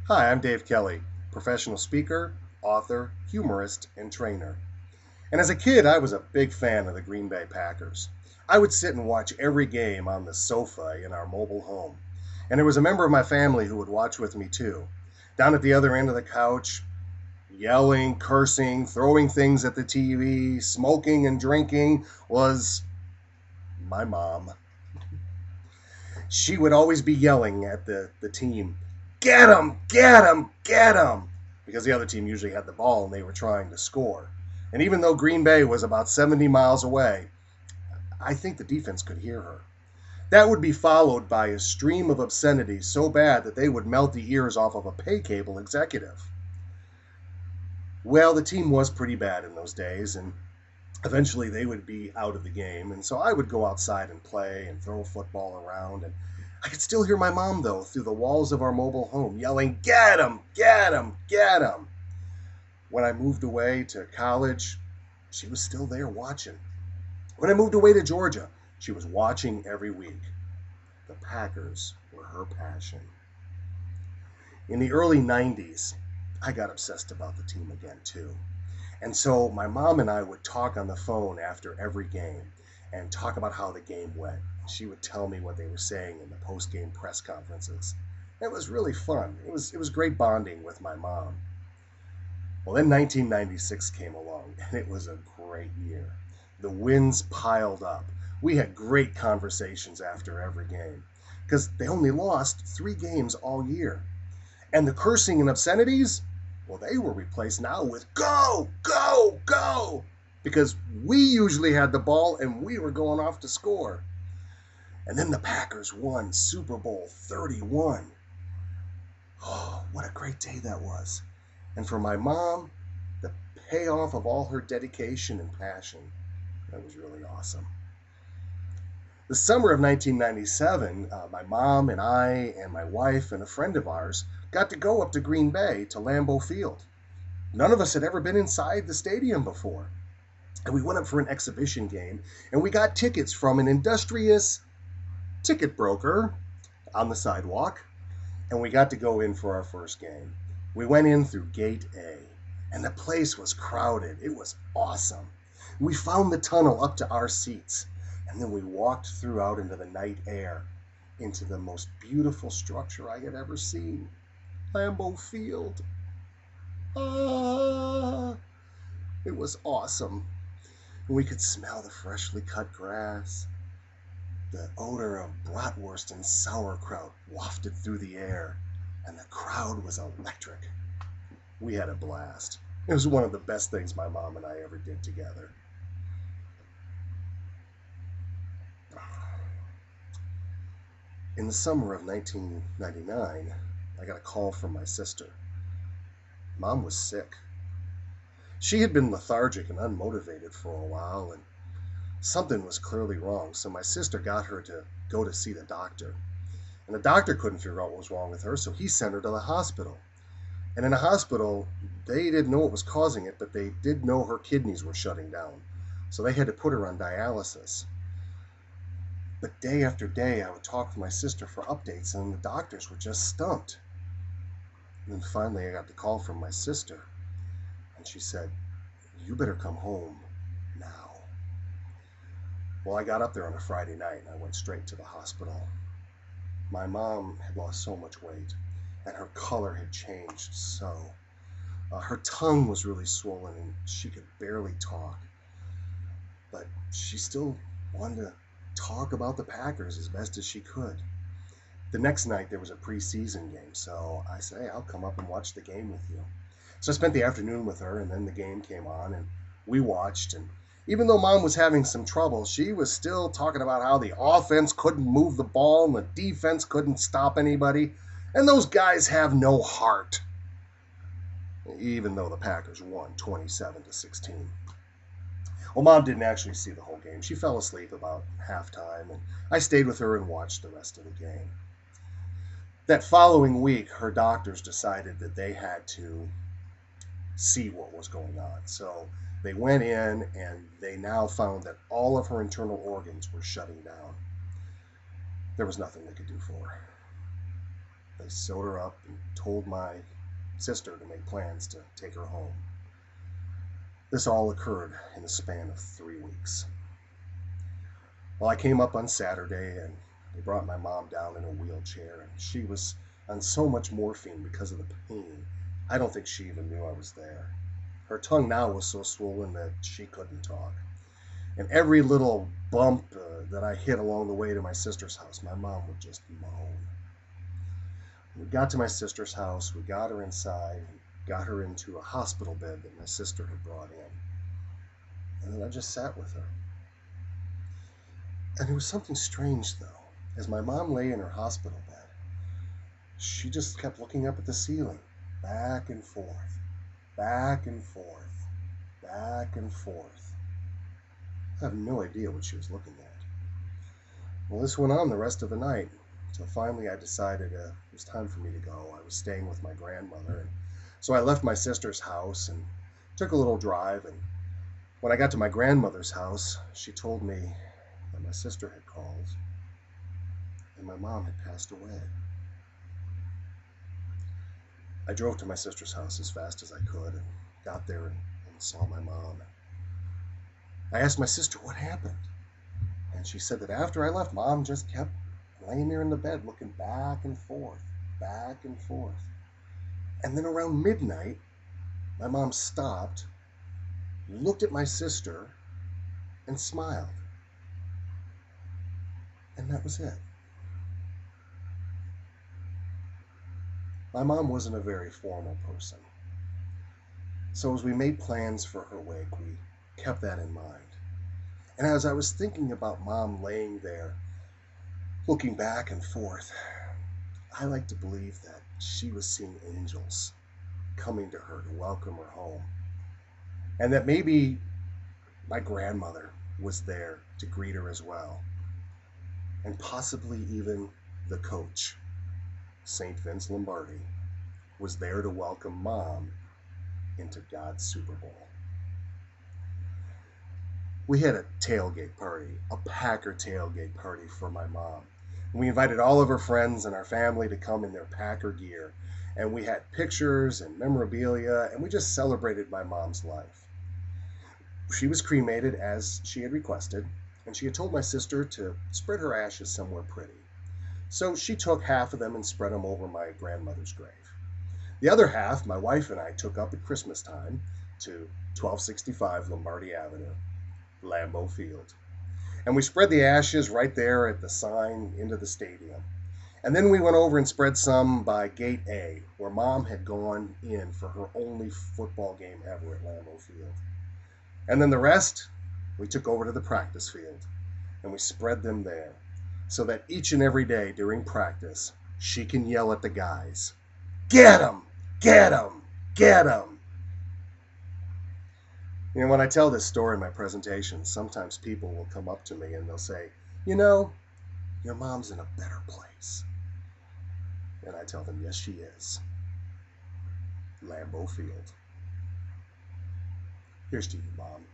Hi, I'm Dave Kelly, professional speaker, author, humorist, and trainer. And as a kid, I was a big fan of the Green Bay Packers. I would sit and watch every game on the sofa in our mobile home. And there was a member of my family who would watch with me too. Down at the other end of the couch, yelling, cursing, throwing things at the TV, smoking and drinking was my mom. She would always be yelling at the team, "Get him! Get him! Get him!" Because the other team usually had the ball and they were trying to score. And even though Green Bay was about 70 miles away, I think the defense could hear her. That would be followed by a stream of obscenity so bad that they would melt the ears off of a pay cable executive. Well, the team was pretty bad in those days, and eventually they would be out of the game. And so I would go outside and play and throw a football around. And I could still hear my mom, though, through the walls of our mobile home yelling, "Get him! Get him! Get him!" When I moved away to college, she was still there watching. When I moved away to Georgia, she was watching every week. The Packers were her passion. In the early 90s, I got obsessed about the team again, too. And so my mom and I would talk on the phone after every game and talk about how the game went. She would tell me what they were saying in the post-game press conferences. It was really fun. It was great bonding with my mom. Well, then 1996 came along, and it was a great year. The wins piled up. We had great conversations after every game because they only lost 3 games all year. And the cursing and obscenities, well, they were replaced now with "go, go, go," because we usually had the ball and we were going off to score. And then the Packers won Super Bowl 31. Oh, what a great day that was. And for my mom, the payoff of all her dedication and passion, that was really awesome. The summer of 1997, my mom and I and my wife and a friend of ours got to go up to Green Bay to Lambeau Field. None of us had ever been inside the stadium before. And we went up for an exhibition game, and we got tickets from an industrious ticket broker on the sidewalk, and we got to go in for our first game. We went in through Gate A, and the place was crowded. It was awesome. We found the tunnel up to our seats, and then we walked through out into the night air, into the most beautiful structure I had ever seen, Lambeau Field. Ah, it was awesome. We could smell the freshly cut grass. The odor of bratwurst and sauerkraut wafted through the air, and the crowd was electric. We had a blast. It was one of the best things my mom and I ever did together. In the summer of 1999, I got a call from my sister. Mom was sick. She had been lethargic and unmotivated for a while, and something was clearly wrong, so my sister got her to go to see the doctor. And the doctor couldn't figure out what was wrong with her, so he sent her to the hospital. And in the hospital, they didn't know what was causing it, but they did know her kidneys were shutting down. So they had to put her on dialysis. But day after day, I would talk with my sister for updates, and the doctors were just stumped. And then finally, I got the call from my sister, and she said, "You better come home now." Well, I got up there on a Friday night, and I went straight to the hospital. My mom had lost so much weight, and her color had changed so. Her tongue was really swollen, and she could barely talk. But she still wanted to talk about the Packers as best as she could. The next night, there was a preseason game, so I said, "Hey, I'll come up and watch the game with you." So I spent the afternoon with her, and then the game came on, and we watched. And even though Mom was having some trouble, she was still talking about how the offense couldn't move the ball and the defense couldn't stop anybody. And those guys have no heart. Even though the Packers won 27-16. Well, Mom didn't actually see the whole game. She fell asleep about halftime, and I stayed with her and watched the rest of the game. That following week, her doctors decided that they had to see what was going on. So they went in and they now found that all of her internal organs were shutting down. There was nothing they could do for her. They sewed her up and told my sister to make plans to take her home. This all occurred in the span of 3 weeks. Well, I came up on Saturday and they brought my mom down in a wheelchair, and she was on so much morphine because of the pain. I don't think she even knew I was there. Her tongue now was so swollen that she couldn't talk. And every little bump that I hit along the way to my sister's house, my mom would just moan. When we got to my sister's house, we got her inside and got her into a hospital bed that my sister had brought in. And then I just sat with her. And it was something strange, though. As my mom lay in her hospital bed, she just kept looking up at the ceiling, back and forth, back and forth, back and forth. I have no idea what she was looking at. Well, this went on the rest of the night, until finally I decided it was time for me to go. I was staying with my grandmother, and so I left my sister's house and took a little drive, and when I got to my grandmother's house, she told me that my sister had called and my mom had passed away. I drove to my sister's house as fast as I could and got there and saw my mom. I asked my sister what happened, and she said that after I left, Mom just kept laying there in the bed looking back and forth, back and forth. And then around midnight, my mom stopped, looked at my sister, and smiled. And that was it. My mom wasn't a very formal person. So as we made plans for her wake, we kept that in mind. And as I was thinking about Mom laying there, looking back and forth, I like to believe that she was seeing angels coming to her to welcome her home. And that maybe my grandmother was there to greet her as well. And possibly even the coach, St. Vince Lombardi, was there to welcome Mom into God's Super Bowl. We had a tailgate party, a Packer tailgate party for my mom. And we invited all of her friends and our family to come in their Packer gear. And we had pictures and memorabilia, and we just celebrated my mom's life. She was cremated as she had requested, and she had told my sister to spread her ashes somewhere pretty. So she took half of them and spread them over my grandmother's grave. The other half, my wife and I took up at Christmas time to 1265 Lombardi Avenue, Lambeau Field. And we spread the ashes right there at the sign into the stadium. And then we went over and spread some by Gate A, where Mom had gone in for her only football game ever at Lambeau Field. And then the rest, we took over to the practice field, and we spread them there, so that each and every day during practice, she can yell at the guys, "Get 'em! Get 'em! Get 'em!" You know, when I tell this story in my presentations, sometimes people will come up to me and they'll say, "You know, your mom's in a better place." And I tell them, yes, she is. Lambeau Field. Here's to you, Mom.